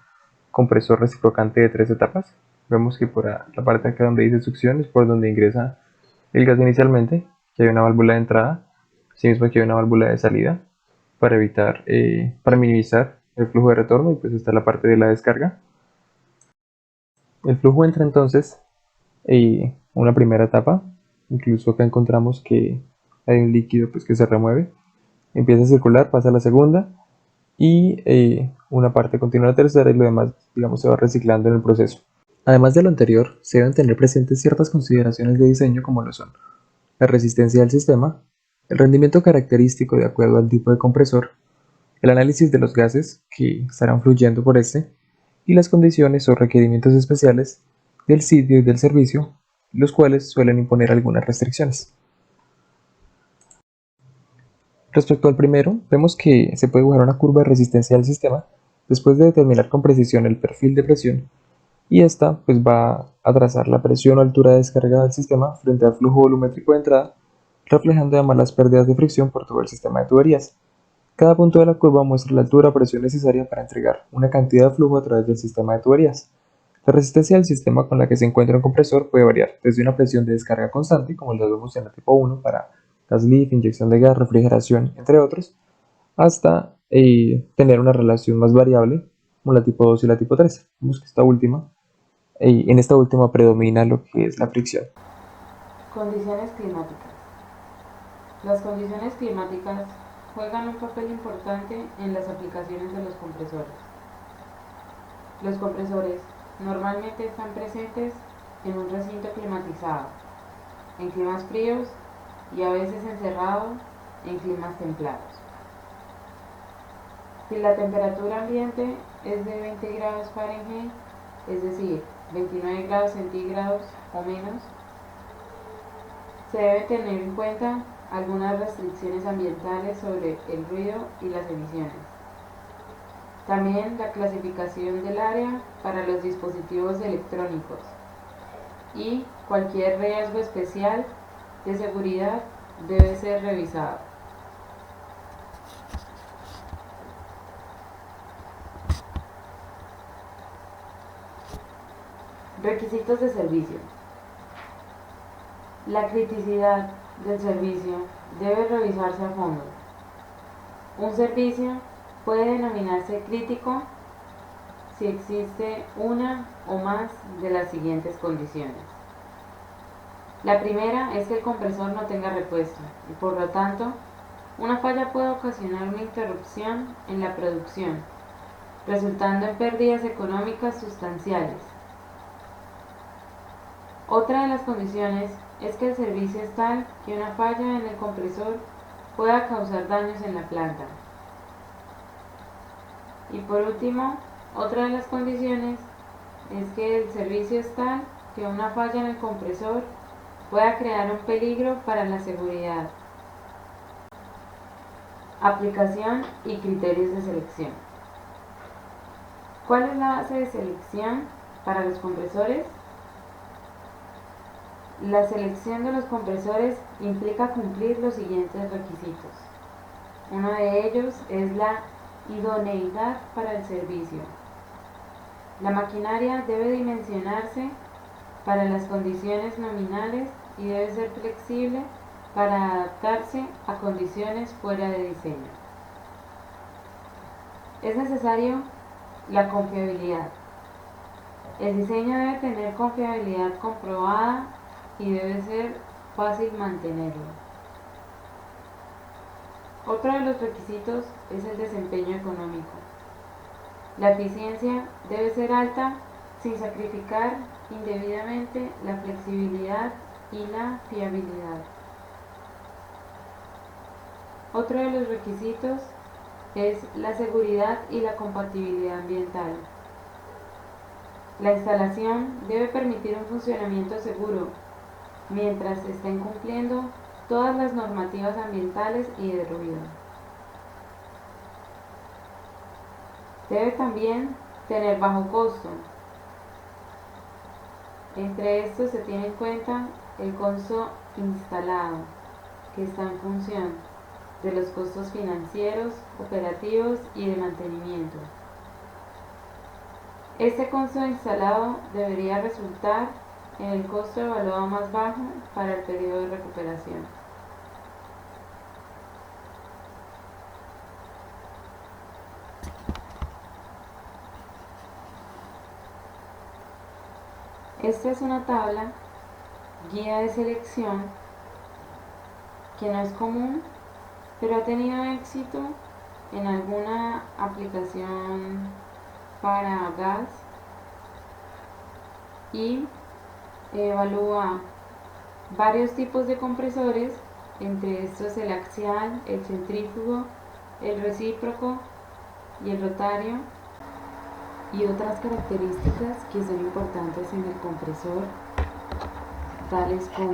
compresor reciprocante de 3 etapas. Vemos que por la parte acá donde dice succión es por donde ingresa el gas inicialmente, que hay una válvula de entrada, asimismo aquí hay una válvula de salida para para minimizar el flujo de retorno, y pues está la parte de la descarga. El flujo entra entonces en una primera etapa, incluso acá encontramos que hay un líquido pues, que se remueve, empieza a circular, pasa a la segunda y una parte continúa a la tercera y lo demás digamos se va reciclando en el proceso. Además de lo anterior, se deben tener presentes ciertas consideraciones de diseño como lo son la resistencia del sistema, el rendimiento característico de acuerdo al tipo de compresor, el análisis de los gases que estarán fluyendo por este y las condiciones o requerimientos especiales del sitio y del servicio, los cuales suelen imponer algunas restricciones. Respecto al primero, vemos que se puede dibujar una curva de resistencia del sistema después de determinar con precisión el perfil de presión y esta pues va a trazar la presión o altura de descarga del sistema frente al flujo volumétrico de entrada, reflejando además las pérdidas de fricción por todo el sistema de tuberías. Cada punto de la curva muestra la altura o presión necesaria para entregar una cantidad de flujo a través del sistema de tuberías. La resistencia del sistema con la que se encuentra un compresor puede variar desde una presión de descarga constante, como lo vemos en la tipo 1 para gas lift, inyección de gas, refrigeración, entre otros, hasta tener una relación más variable, como la tipo 2 y la tipo 3. Vemos que en esta última predomina lo que es la fricción. Condiciones climáticas. Las condiciones climáticas juegan un papel importante en las aplicaciones de los compresores. Los compresores normalmente están presentes en un recinto climatizado, en climas fríos y a veces encerrado en climas templados. Si la temperatura ambiente es de 20 grados Fahrenheit, es decir, 29 grados centígrados o menos, se debe tener en cuenta algunas restricciones ambientales sobre el ruido y las emisiones. También la clasificación del área para los dispositivos electrónicos y cualquier riesgo especial de seguridad debe ser revisado. Requisitos de servicio. La criticidad del servicio debe revisarse a fondo. Un servicio puede denominarse crítico si existe una o más de las siguientes condiciones. La primera es que el compresor no tenga repuesto y por lo tanto una falla puede ocasionar una interrupción en la producción, resultando en pérdidas económicas sustanciales. Otra de las condiciones es que el servicio es tal que una falla en el compresor pueda causar daños en la planta. Y por último, otra de las condiciones es que el servicio es tal que una falla en el compresor pueda crear un peligro para la seguridad. Aplicación y criterios de selección. ¿Cuál es la base de selección para los compresores? La selección de los compresores implica cumplir los siguientes requisitos. Uno de ellos es la idoneidad para el servicio. La maquinaria debe dimensionarse para las condiciones nominales y debe ser flexible para adaptarse a condiciones fuera de diseño. Es necesario la confiabilidad. El diseño debe tener confiabilidad comprobada y debe ser fácil mantenerlo. Otro de los requisitos es el desempeño económico. La eficiencia debe ser alta sin sacrificar indebidamente la flexibilidad y la fiabilidad. Otro de los requisitos es la seguridad y la compatibilidad ambiental. La instalación debe permitir un funcionamiento seguro mientras se estén cumpliendo todas las normativas ambientales y de ruido. Debe también tener bajo costo. Entre estos se tiene en cuenta el costo instalado, que está en función de los costos financieros, operativos y de mantenimiento. Este costo instalado debería resultar en el costo evaluado más bajo para el periodo de recuperación. Esta es una tabla guía de selección que no es común, pero ha tenido éxito en alguna aplicación para gas y evalúa varios tipos de compresores, entre estos el axial, el centrífugo, el recíproco y el rotario, y otras características que son importantes en el compresor, tales como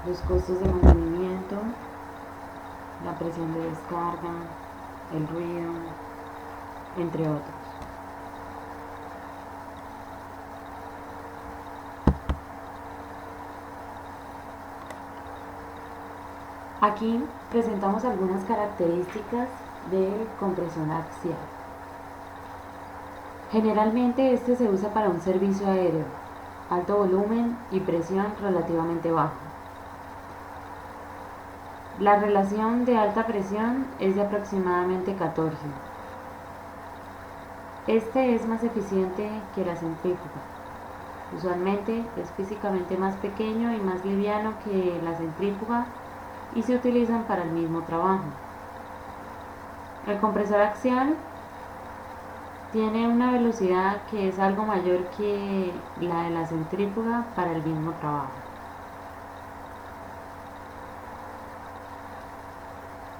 los costos de mantenimiento, la presión de descarga, el ruido, entre otros. Aquí presentamos algunas características del compresor axial. Generalmente este se usa para un servicio aéreo, alto volumen y presión relativamente baja. La relación de alta presión es de aproximadamente 14. Este es más eficiente que la centrífuga. Usualmente es físicamente más pequeño y más liviano que la centrífuga y se utilizan para el mismo trabajo. El compresor axial tiene una velocidad que es algo mayor que la de la centrífuga para el mismo trabajo.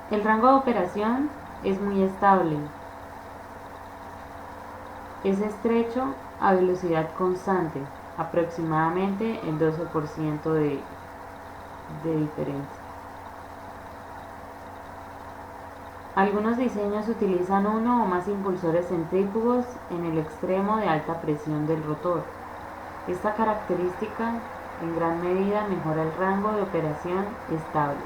El rango de operación es muy estable. Es estrecho a velocidad constante, aproximadamente el 12% de diferencia. Algunos diseños utilizan uno o más impulsores centrífugos en el extremo de alta presión del rotor. Esta característica en gran medida mejora el rango de operación estable.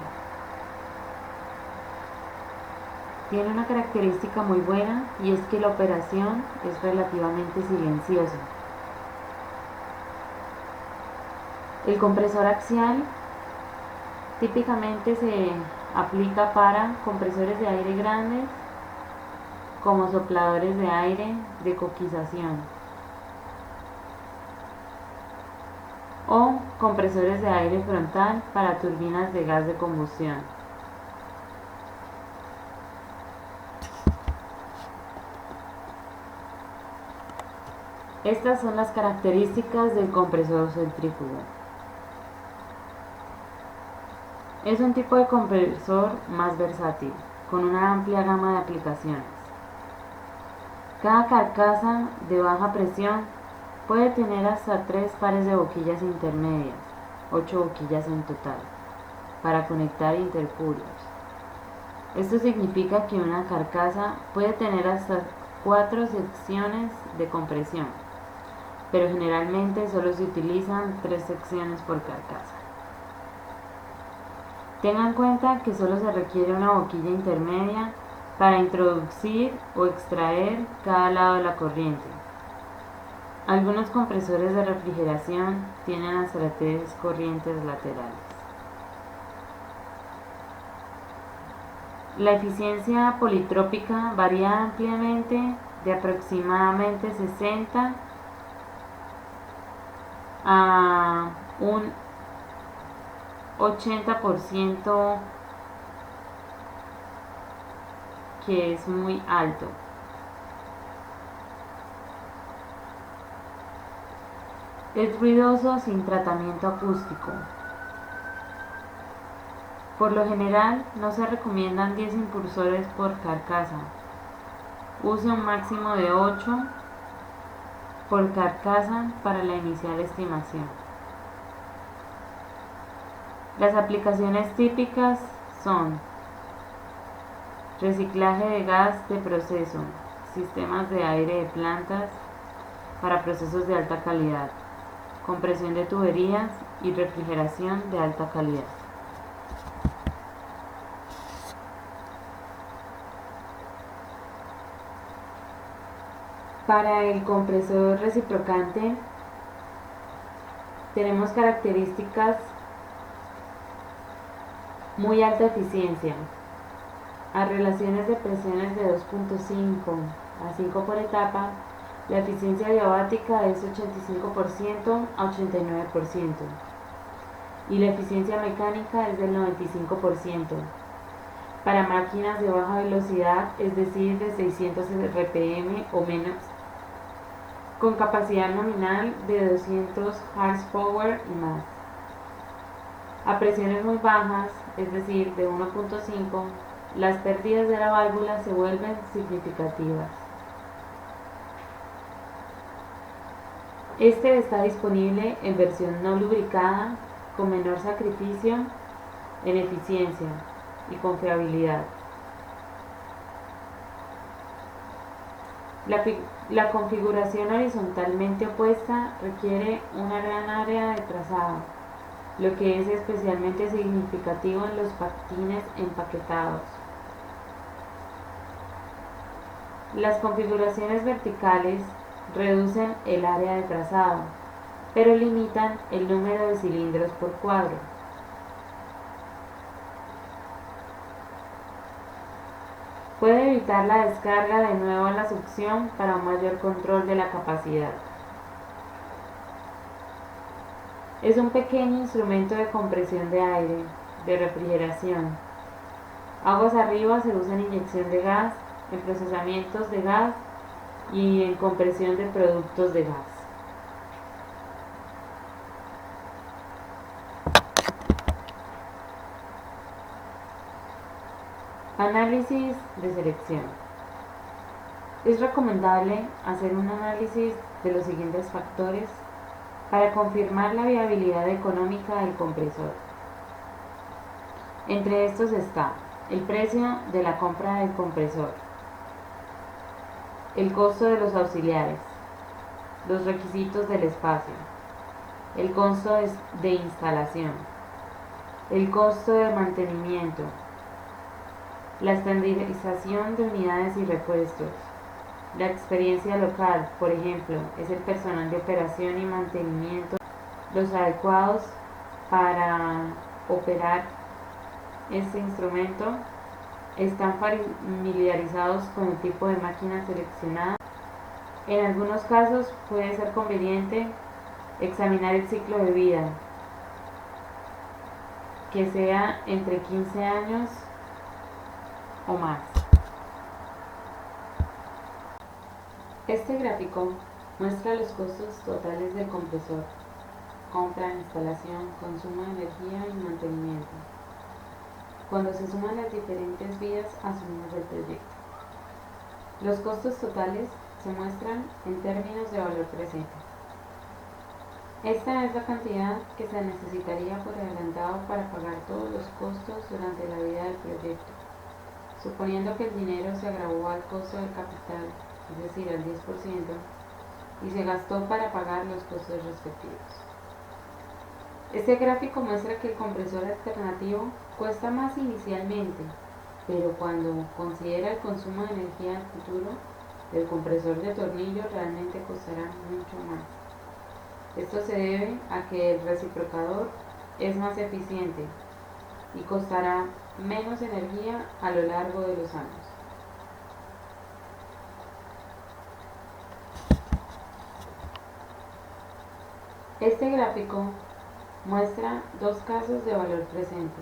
Tiene una característica muy buena y es que la operación es relativamente silenciosa. El compresor axial típicamente se aplica para compresores de aire grandes como sopladores de aire de coquización o compresores de aire frontal para turbinas de gas de combustión. Estas son las características del compresor centrífugo. Es un tipo de compresor más versátil, con una amplia gama de aplicaciones. Cada carcasa de baja presión puede tener hasta 3 pares de boquillas intermedias, 8 boquillas en total, para conectar intercoolers. Esto significa que una carcasa puede tener hasta 4 secciones de compresión, pero generalmente solo se utilizan 3 secciones por carcasa. Tenga en cuenta que solo se requiere una boquilla intermedia para introducir o extraer cada lado de la corriente. Algunos compresores de refrigeración tienen hasta 3 corrientes laterales. La eficiencia politrópica varía ampliamente de aproximadamente 60 a un 80%, que es muy alto. Es ruidoso sin tratamiento acústico. Por lo general, no se recomiendan 10 impulsores por carcasa. Use un máximo de 8 por carcasa para la inicial estimación. Las aplicaciones típicas son reciclaje de gas de proceso, sistemas de aire de plantas para procesos de alta calidad, compresión de tuberías y refrigeración de alta calidad. Para el compresor reciprocante tenemos características muy alta eficiencia, a relaciones de presiones de 2.5 a 5 por etapa. La eficiencia diabática es 85% a 89% y la eficiencia mecánica es del 95%. Para máquinas de baja velocidad, es decir, de 600 RPM o menos, con capacidad nominal de 200 horsepower y más. A presiones muy bajas, es decir, de 1.5, las pérdidas de la válvula se vuelven significativas. Este está disponible en versión no lubricada, con menor sacrificio en eficiencia y confiabilidad. La configuración horizontalmente opuesta requiere una gran área de trazado, lo que es especialmente significativo en los patines empaquetados. Las configuraciones verticales reducen el área de trazado, pero limitan el número de cilindros por cuadro. Puede evitar la descarga de nuevo a la succión para un mayor control de la capacidad. Es un pequeño instrumento de compresión de aire, de refrigeración. Aguas arriba se usa en inyección de gas, en procesamientos de gas y en compresión de productos de gas. Análisis de selección. Es recomendable hacer un análisis de los siguientes factores para confirmar la viabilidad económica del compresor. Entre estos está el precio de la compra del compresor, el costo de los auxiliares, los requisitos del espacio, el costo de instalación, el costo de mantenimiento, la estandarización de unidades y repuestos, la experiencia local, por ejemplo, es el personal de operación y mantenimiento los adecuados para operar este instrumento, están familiarizados con el tipo de máquina seleccionada. En algunos casos puede ser conveniente examinar el ciclo de vida, que sea entre 15 años o más. Este gráfico muestra los costos totales del compresor: compra, instalación, consumo de energía y mantenimiento, cuando se suman las diferentes vidas asumidas del proyecto. Los costos totales se muestran en términos de valor presente. Esta es la cantidad que se necesitaría por adelantado para pagar todos los costos durante la vida del proyecto, suponiendo que el dinero se agravó al costo del capital, es decir, al 10%, y se gastó para pagar los costos respectivos. Este gráfico muestra que el compresor alternativo cuesta más inicialmente, pero cuando considera el consumo de energía en el futuro, el compresor de tornillo realmente costará mucho más. Esto se debe a que el reciprocador es más eficiente y costará menos energía a lo largo de los años. Este gráfico muestra dos casos de valor presente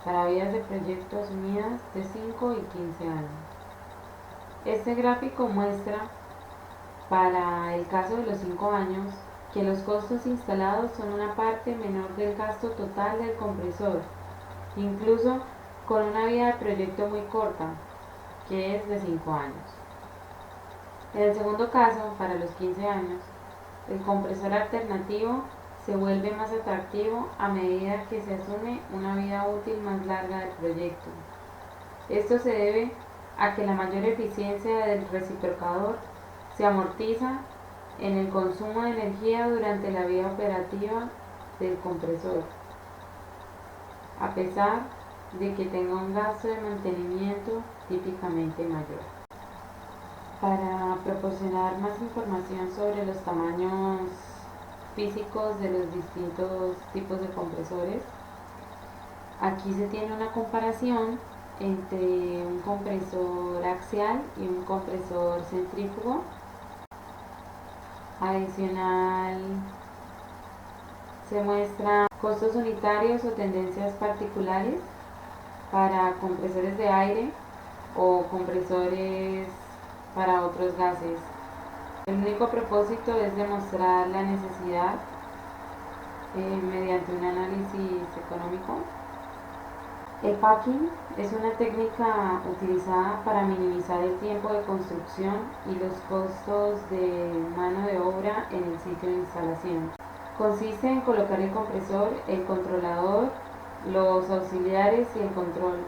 para vidas de proyecto asumidas de 5 y 15 años. Este gráfico muestra para el caso de los 5 años que los costos instalados son una parte menor del gasto total del compresor, incluso con una vida de proyecto muy corta, que es de 5 años. En el segundo caso, para los 15 años, el compresor alternativo se vuelve más atractivo a medida que se asume una vida útil más larga del proyecto. Esto se debe a que la mayor eficiencia del reciprocador se amortiza en el consumo de energía durante la vida operativa del compresor, a pesar de que tenga un gasto de mantenimiento típicamente mayor. Para proporcionar más información sobre los tamaños físicos de los distintos tipos de compresores, aquí se tiene una comparación entre un compresor axial y un compresor centrífugo. Adicional, se muestran costos unitarios o tendencias particulares para compresores de aire o compresores para otros gases. El único propósito es demostrar la necesidad mediante un análisis económico. El packing es una técnica utilizada para minimizar el tiempo de construcción y los costos de mano de obra en el sitio de instalación. Consiste en colocar el compresor, el controlador, los auxiliares y el control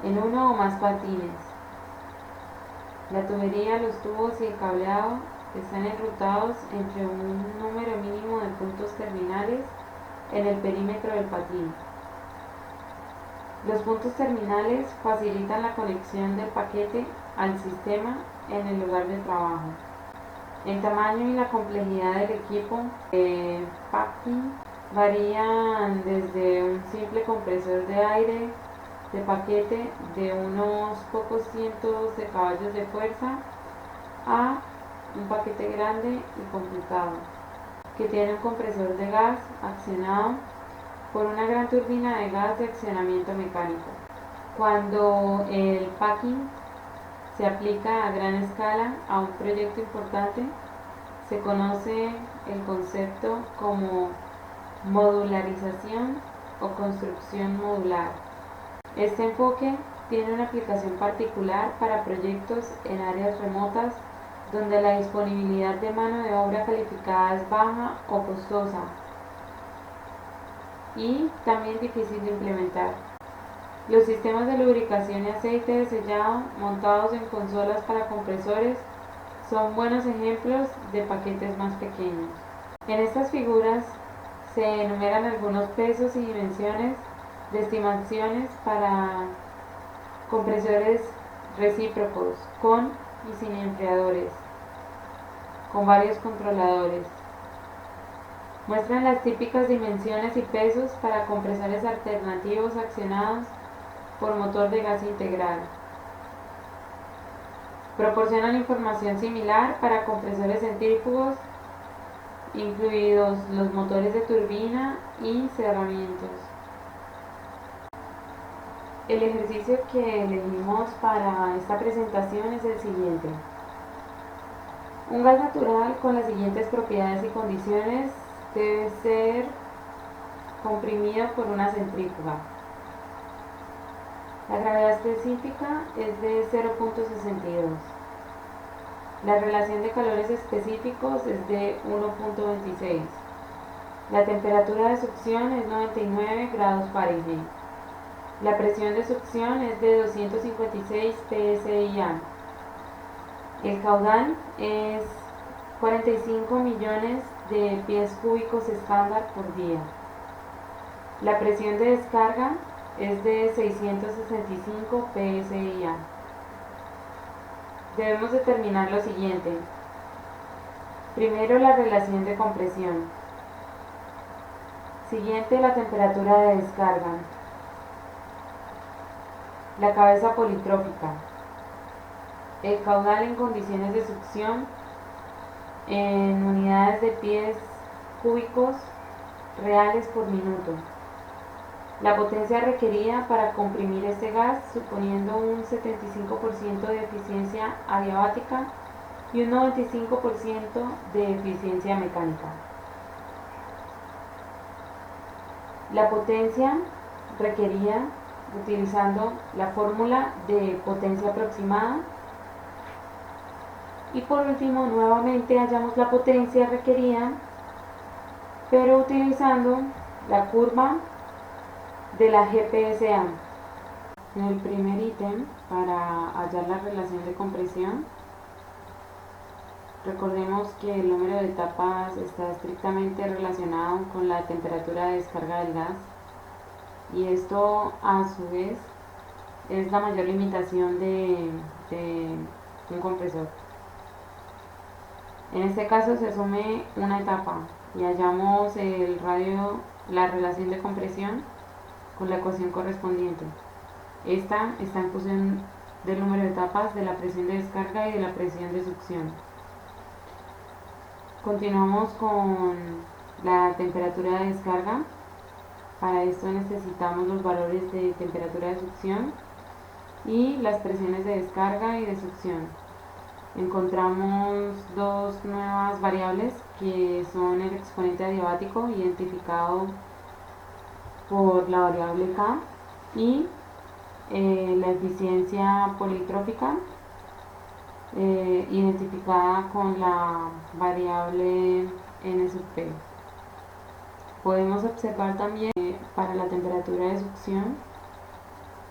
en uno o más patines. La tubería, los tubos y el cableado están enrutados entre un número mínimo de puntos terminales en el perímetro del patín. Los puntos terminales facilitan la conexión del paquete al sistema en el lugar de trabajo. El tamaño y la complejidad del equipo de packing varían desde un simple compresor de aire de paquete de unos pocos cientos de caballos de fuerza a un paquete grande y complicado que tiene un compresor de gas accionado por una gran turbina de gas de accionamiento mecánico. Cuando el packing se aplica a gran escala a un proyecto importante, se conoce el concepto como modularización o construcción modular. Este enfoque tiene una aplicación particular para proyectos en áreas remotas donde la disponibilidad de mano de obra calificada es baja o costosa y también difícil de implementar. Los sistemas de lubricación y aceite de sellado montados en consolas para compresores son buenos ejemplos de paquetes más pequeños. En estas figuras se enumeran algunos pesos y dimensiones de estimaciones para compresores recíprocos con y sin enfriadores, con varios controladores. Muestran las típicas dimensiones y pesos para compresores alternativos accionados por motor de gas integral. Proporcionan información similar para compresores centrífugos, incluidos los motores de turbina y cerramientos. El ejercicio que elegimos para esta presentación es el siguiente. Un gas natural con las siguientes propiedades y condiciones debe ser comprimido por una centrífuga. La gravedad específica es de 0.62. La relación de calores específicos es de 1.26. La temperatura de succión es 99 grados Fahrenheit. La presión de succión es de 256 psi. El caudal es 45 millones de pies cúbicos estándar por día. La presión de descarga es de 665 psi. Debemos determinar lo siguiente. Primero, la relación de compresión. Siguiente, la temperatura de descarga. La cabeza politrópica. El caudal en condiciones de succión en unidades de pies cúbicos reales por minuto. La potencia requerida para comprimir este gas, suponiendo un 75% de eficiencia adiabática y un 95% de eficiencia mecánica. La potencia requerida utilizando la fórmula de potencia aproximada. Y por último, nuevamente hallamos la potencia requerida, pero utilizando la curva de la GPSA. En el primer ítem, para hallar la relación de compresión, recordemos que el número de etapas está estrictamente relacionado con la temperatura de descarga del gas, y esto a su vez es la mayor limitación de un compresor. En este caso se asume una etapa y hallamos el radio, la relación de compresión con la ecuación correspondiente. Esta está en función del número de etapas, de la presión de descarga y de la presión de succión. Continuamos con la temperatura de descarga. Para esto necesitamos los valores de temperatura de succión y las presiones de descarga y de succión. encontramos dos nuevas variables que son el exponente adiabático identificado por la variable K y la eficiencia politrófica identificada con la variable N sub P. Podemos observar también que para la temperatura de succión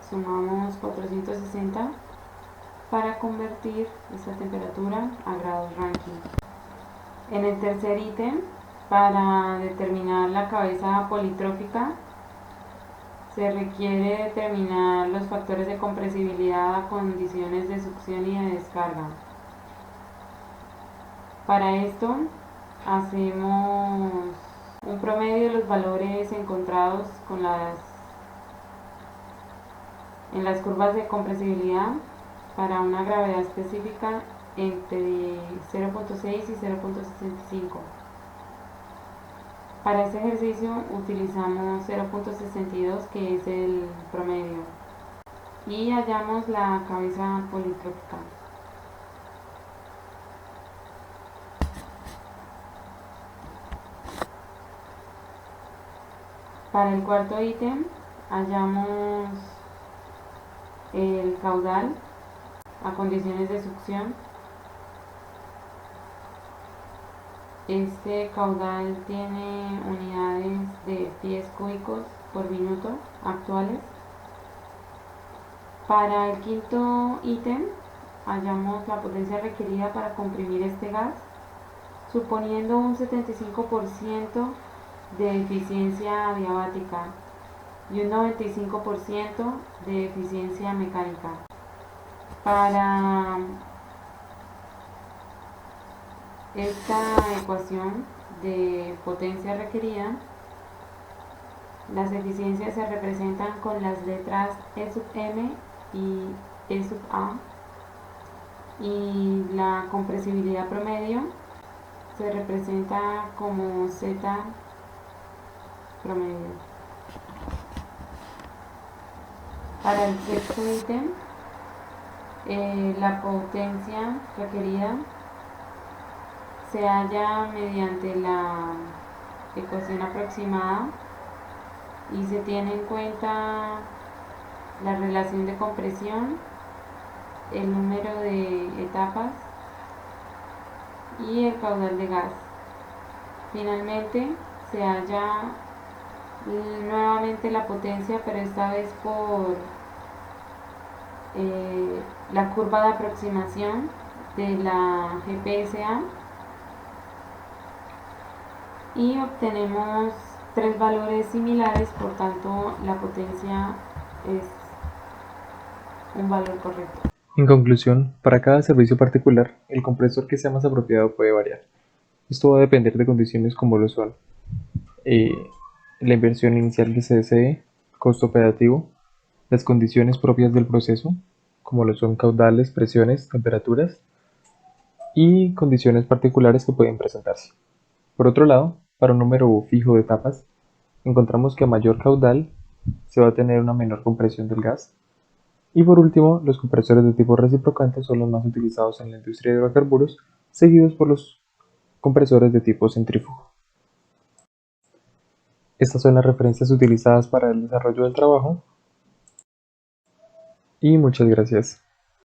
sumamos 460 para convertir esta temperatura a grados Rankine. En el tercer ítem, para determinar la cabeza politrófica, se requiere determinar los factores de compresibilidad a condiciones de succión y de descarga. Para esto, hacemos un promedio de los valores encontrados en las curvas de compresibilidad para una gravedad específica entre 0.6 y 0.65. Para este ejercicio utilizamos 0.62, que es el promedio, y hallamos la cabeza politrófica. Para el cuarto ítem hallamos el caudal a condiciones de succión. Este caudal tiene unidades de pies cúbicos por minuto actuales. Para el quinto ítem hallamos la potencia requerida para comprimir este gas, suponiendo un 75% de eficiencia adiabática y un 95% de eficiencia mecánica. Para esta ecuación de potencia requerida, las eficiencias se representan con las letras E sub m y E sub a, y la compresibilidad promedio se representa como Z promedio. Para el sexto ítem, la potencia requerida se halla mediante la ecuación aproximada y se tiene en cuenta la relación de compresión, el número de etapas y el caudal de gas. Finalmente se halla nuevamente la potencia, pero esta vez por la curva de aproximación de la GPSA, y obtenemos tres valores similares, por tanto la potencia es un valor correcto. En conclusión, para cada servicio particular, el compresor que sea más apropiado puede variar. Esto va a depender de condiciones como lo son la inversión inicial de CSE, costo operativo, las condiciones propias del proceso, como lo son caudales, presiones, temperaturas, y condiciones particulares que pueden presentarse. Por otro lado, para un número fijo de etapas, encontramos que a mayor caudal se va a tener una menor compresión del gas. Y por último, los compresores de tipo reciprocante son los más utilizados en la industria de hidrocarburos, seguidos por los compresores de tipo centrífugo. Estas son las referencias utilizadas para el desarrollo del trabajo, y muchas gracias.